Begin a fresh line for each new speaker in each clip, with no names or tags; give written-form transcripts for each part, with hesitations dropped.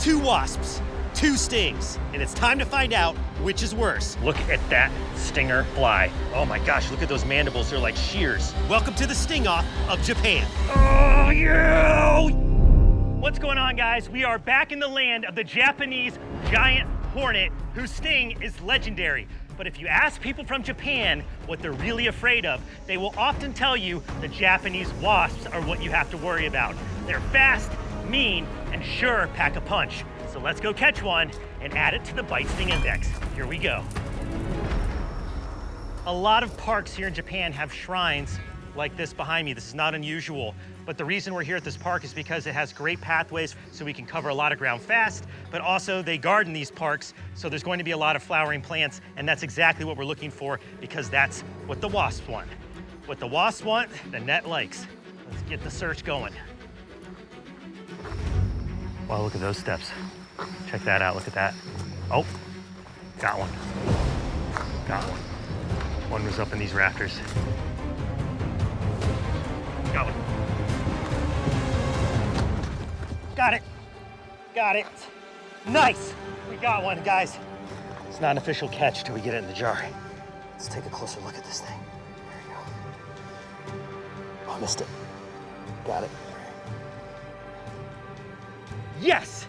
2 wasps, 2 stings, and it's time to find out which is worse.
Look at that stinger fly. Oh my gosh, look at those mandibles, they're like shears.
Welcome to the sting-off of Japan.
Oh, yeah! What's going on, guys? We are back in the land of the Japanese giant hornet, whose sting is legendary. But if you ask people from Japan what they're really afraid of, they will often tell you the Japanese wasps are what you have to worry about. They're fast, mean, and sure pack a punch. So let's go catch one and add it to the bite sting index. Here we go. A lot of parks here in Japan have shrines like this behind me. This is not unusual, but the reason we're here at this park is because it has great pathways so we can cover a lot of ground fast, but also they garden these parks, so there's going to be a lot of flowering plants, and that's exactly what we're looking for because that's what the wasps want. What the wasps want, the net likes. Let's get the search going. Wow, look at those steps. Check that out, look at that. Oh, got one. Got one. One was up in these rafters. Got one. Got it. Got it. Nice. We got one, guys. It's not an official catch till we get it in the jar. Let's take a closer look at this thing. There we go. Oh, I missed it. Got it. Yes.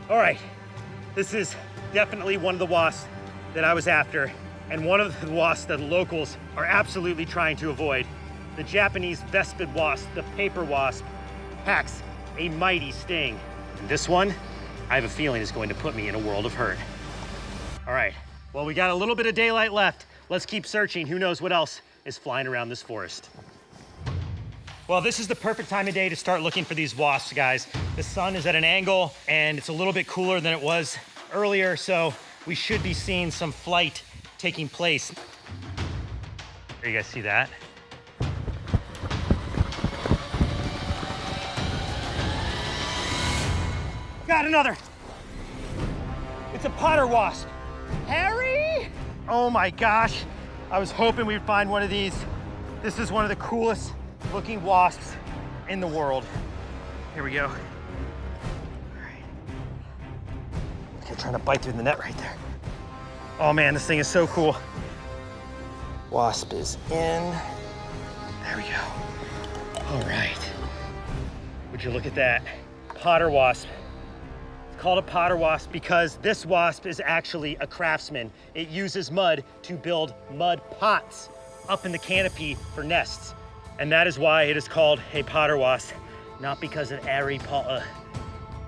All right. This is definitely one of the wasps that I was after, and one of the wasps that the locals are absolutely trying to avoid. The Japanese vespid wasp, the paper wasp, packs a mighty sting. And this one, I have a feeling is going to put me in a world of hurt. All right, well, we got a little bit of daylight left. Let's keep searching. Who knows what else is flying around this forest. Well, this is the perfect time of day to start looking for these wasps, guys. The sun is at an angle and it's a little bit cooler than it was earlier, so we should be seeing some flight taking place. There, you guys see that? Got another. It's a potter wasp. Harry! Oh my gosh. I was hoping we'd find one of these. This is one of the coolest looking wasps in the world. Here we go. All right. Okay, trying to bite through the net right there. Oh man, this thing is so cool. Wasp is in. There we go. All right. Would you look at that? Potter wasp. Called a potter wasp because this wasp is actually a craftsman. It uses mud to build mud pots up in the canopy for nests. And that is why it is called a potter wasp, not because of airy paw.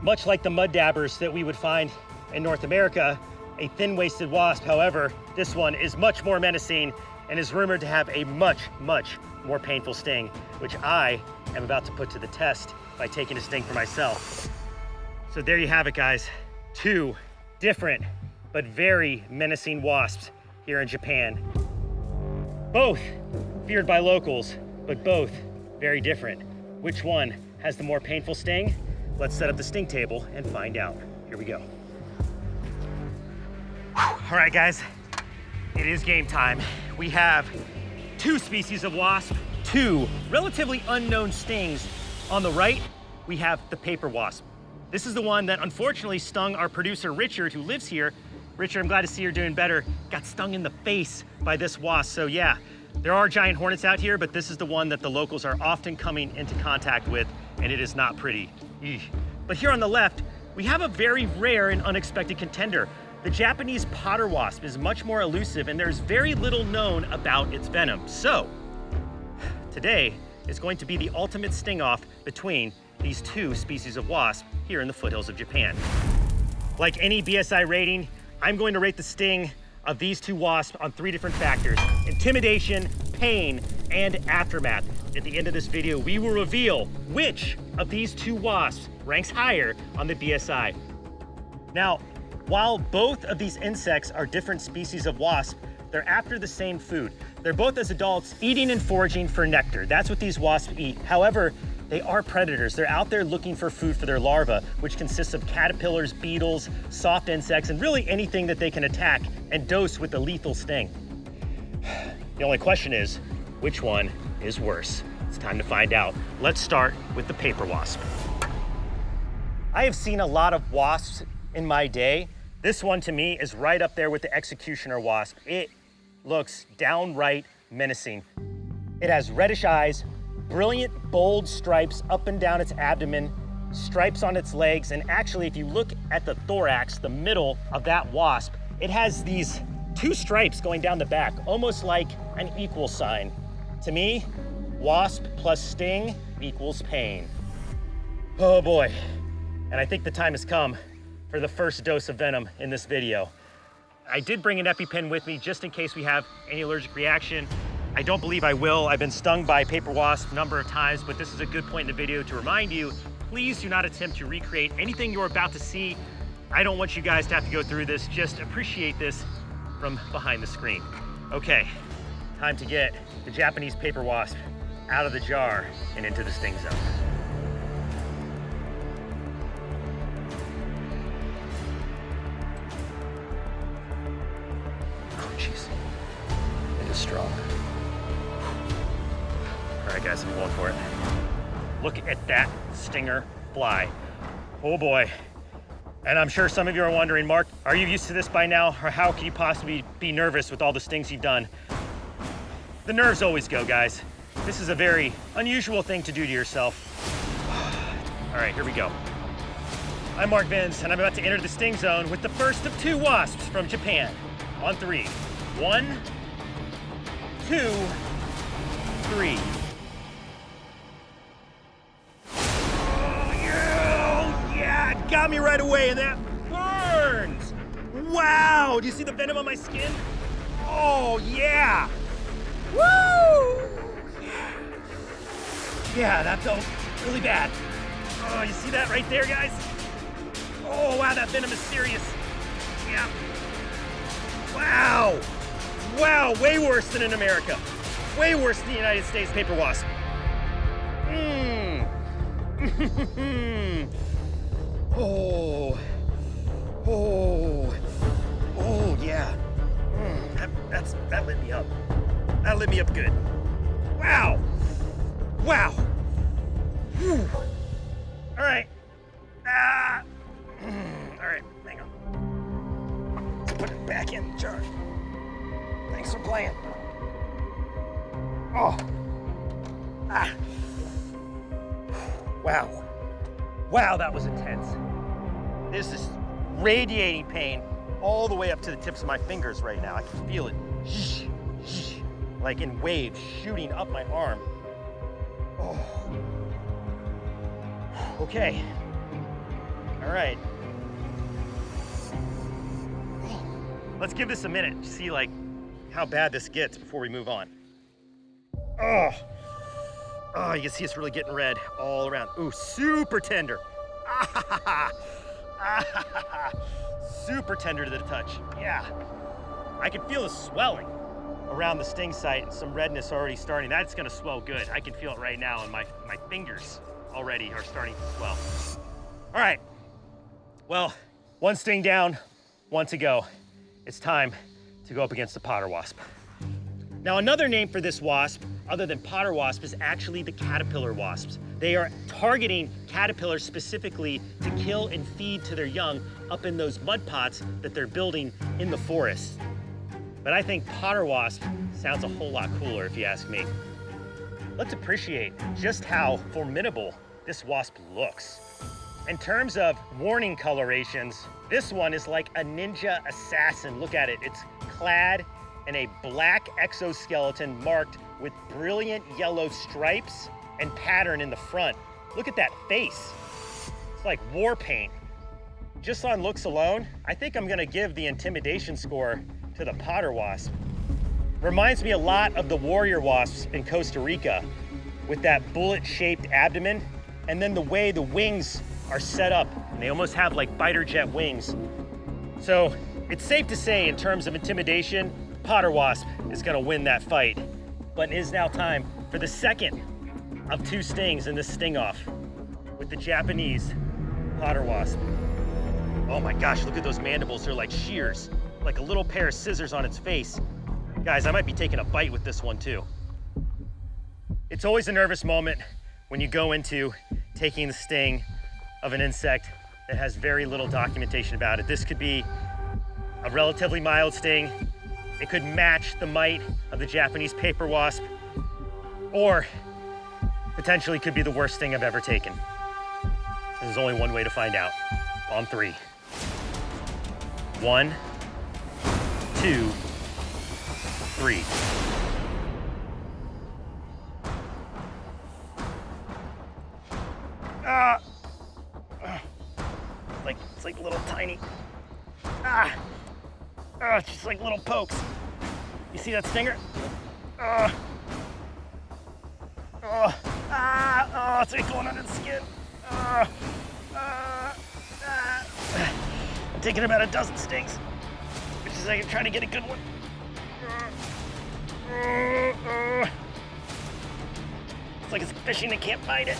Much like the mud dabbers that we would find in North America, a thin-waisted wasp, however, this one is much more menacing and is rumored to have a much, much more painful sting, which I am about to put to the test by taking a sting for myself. So there you have it, guys. 2 different but very menacing wasps here in Japan. Both feared by locals, but both very different. Which one has the more painful sting? Let's set up the sting table and find out. Here we go. All right, guys, it is game time. We have 2 species of wasp, 2 relatively unknown stings. On the right, we have the paper wasp. This is the one that unfortunately stung our producer, Richard, who lives here. Richard, I'm glad to see you're doing better. Got stung in the face by this wasp. So yeah, there are giant hornets out here, but this is the one that the locals are often coming into contact with, and it is not pretty. Eesh. But here on the left, we have a very rare and unexpected contender. The Japanese potter wasp is much more elusive, and there's very little known about its venom. So today is going to be the ultimate sting-off between these 2 species of wasp here in the foothills of Japan. Like any BSI rating, I'm going to rate the sting of these 2 wasps on 3 different factors: intimidation, pain, and aftermath. At the end of this video, we will reveal which of these 2 wasps ranks higher on the BSI. Now, while both of these insects are different species of wasp, they're after the same food. They're both, as adults, eating and foraging for nectar. That's what these wasps eat. However, they are predators. They're out there looking for food for their larvae, which consists of caterpillars, beetles, soft insects, and really anything that they can attack and dose with a lethal sting. The only question is, which one is worse? It's time to find out. Let's start with the paper wasp. I have seen a lot of wasps in my day, this one to me is right up there with the executioner wasp. It looks downright menacing. It has reddish eyes, brilliant bold stripes up and down its abdomen, stripes on its legs, and actually if you look at the thorax, the middle of that wasp, it has these two stripes going down the back, almost like an equal sign. To me, wasp plus sting equals pain. Oh boy. And I think the time has come for the first dose of venom in this video. I did bring an EpiPen with me just in case we have any allergic reaction. I don't believe I will. I've been stung by paper wasp a number of times, but this is a good point in the video to remind you, please do not attempt to recreate anything you're about to see. I don't want you guys to have to go through this. Just appreciate this from behind the screen. Okay, time to get the Japanese paper wasp out of the jar and into the sting zone. Oh, jeez. It is strong. All right, guys, I'm going for it. Look at that stinger fly. Oh boy. And I'm sure some of you are wondering, Mark, are you used to this by now? Or how can you possibly be nervous with all the stings you've done? The nerves always go, guys. This is a very unusual thing to do to yourself. All right, here we go. I'm Mark Vins, and I'm about to enter the sting zone with the first of two wasps from Japan. On three. 1, 2, 3. Got me right away, and that burns! Wow! Do you see the venom on my skin? Oh, yeah! Woo! Yeah, that felt really bad. Oh, you see that right there, guys? Oh, wow, that venom is serious. Yeah. Wow! Wow, way worse than in America. Way worse than the United States paper wasp. Oh, oh, oh, yeah. That lit me up. That lit me up good. Wow. Wow. Whew. All right. All right, hang on. Let's put it back in the jar. Thanks for playing. Oh. Wow. Wow, that was intense. This is radiating pain all the way up to the tips of my fingers right now. I can feel it, like in waves shooting up my arm. Oh. Okay. All right. Let's give this a minute to see like how bad this gets before we move on. Oh. Oh, you can see it's really getting red all around. Ooh, super tender. Super tender to the touch. Yeah. I can feel the swelling around the sting site and some redness already starting. That's gonna swell good. I can feel it right now, and my fingers already are starting to swell. All right. Well, one sting down, one to go. It's time to go up against the potter wasp. Now, another name for this wasp, other than potter wasp, is actually the caterpillar wasps. They are targeting caterpillars specifically to kill and feed to their young up in those mud pots that they're building in the forest. But I think potter wasp sounds a whole lot cooler if you ask me. Let's appreciate just how formidable this wasp looks. In terms of warning colorations, this one is like a ninja assassin. Look at it, it's clad in a black exoskeleton marked with brilliant yellow stripes and pattern in the front. Look at that face. It's like war paint. Just on looks alone, I think I'm gonna give the intimidation score to the potter wasp. Reminds me a lot of the warrior wasps in Costa Rica with that bullet-shaped abdomen, and then the way the wings are set up. And they almost have like fighter jet wings. So it's safe to say in terms of intimidation, potter wasp is gonna win that fight. But it is now time for the second of two stings in this sting-off with the Japanese potter wasp. Oh my gosh, look at those mandibles. They're like shears, like a little pair of scissors on its face. Guys, I might be taking a bite with this one too. It's always a nervous moment when you go into taking the sting of an insect that has very little documentation about it. This could be a relatively mild sting. It could match the might of the Japanese paper wasp, or potentially could be the worst sting I've ever taken. There's only one way to find out. On 3. 1, 2, 3. It's like little tiny. It's just like little pokes. You see that stinger? It's like going under the skin. I'm taking about a dozen stings, which is like I'm trying to get a good one. It's like it's fishing that can't bite it.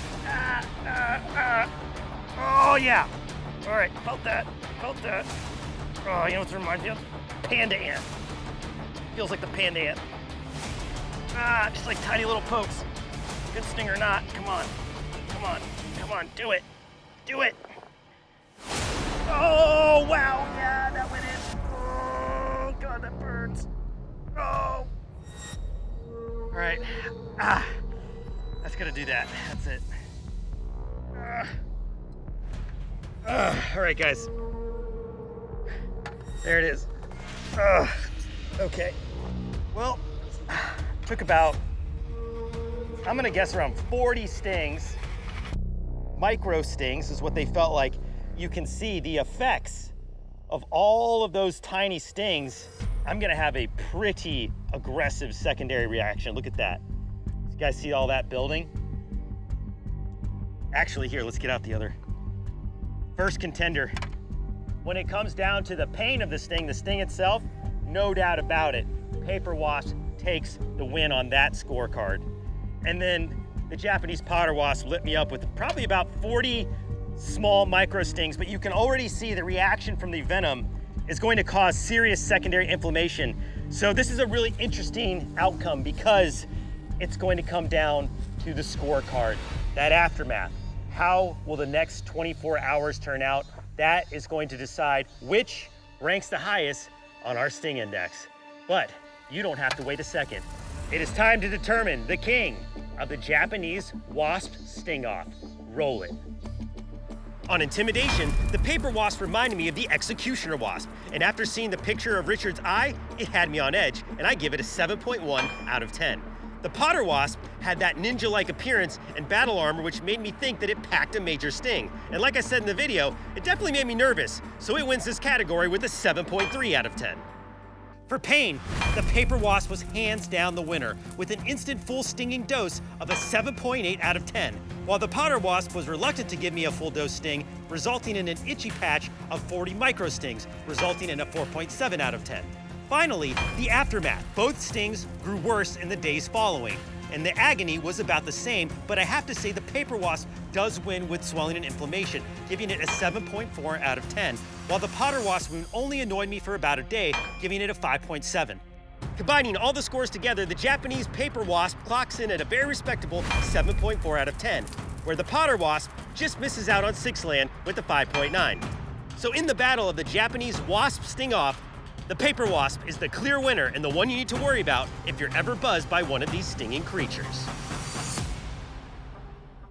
Oh yeah. All right, felt that. Oh, you know what it reminds me of? Panda ant. Feels like the panda ant. Just like tiny little pokes. Good sting or not, come on, do it. Oh, wow, yeah, that went in. Oh, God, that burns. Oh. All right, that's gonna do that, that's it. All right, guys. There it is. Okay. Well, took about, I'm gonna guess around 40 stings. Micro stings is what they felt like. You can see the effects of all of those tiny stings. I'm gonna have a pretty aggressive secondary reaction. Look at that. You guys see all that building? Actually, here, let's get out the other. First contender. When it comes down to the pain of the sting itself, no doubt about it, paper wasp takes the win on that scorecard. And then the Japanese powder wasp lit me up with probably about 40 small micro stings, but you can already see the reaction from the venom is going to cause serious secondary inflammation. So this is a really interesting outcome because it's going to come down to the scorecard, that aftermath. How will the next 24 hours turn out? That is going to decide which ranks the highest on our sting index. But you don't have to wait a second. It is time to determine the king of the Japanese wasp sting-off. Roll it.
On intimidation, the paper wasp reminded me of the executioner wasp, and after seeing the picture of Richard's eye, it had me on edge, and I give it a 7.1 out of 10. The potter wasp had that ninja-like appearance and battle armor which made me think that it packed a major sting. And like I said in the video, it definitely made me nervous, so it wins this category with a 7.3 out of 10. For pain, the paper wasp was hands down the winner with an instant full stinging dose of a 7.8 out of 10, while the potter wasp was reluctant to give me a full dose sting, resulting in an itchy patch of 40 micro stings, resulting in a 4.7 out of 10. Finally, the aftermath. Both stings grew worse in the days following, and the agony was about the same, but I have to say the paper wasp does win with swelling and inflammation, giving it a 7.4 out of 10, while the potter wasp wound only annoyed me for about a day, giving it a 5.7. Combining all the scores together, the Japanese paper wasp clocks in at a very respectable 7.4 out of 10, where the potter wasp just misses out on 6 land with a 5.9. So in the battle of the Japanese wasp sting-off, the paper wasp is the clear winner and the one you need to worry about if you're ever buzzed by one of these stinging creatures.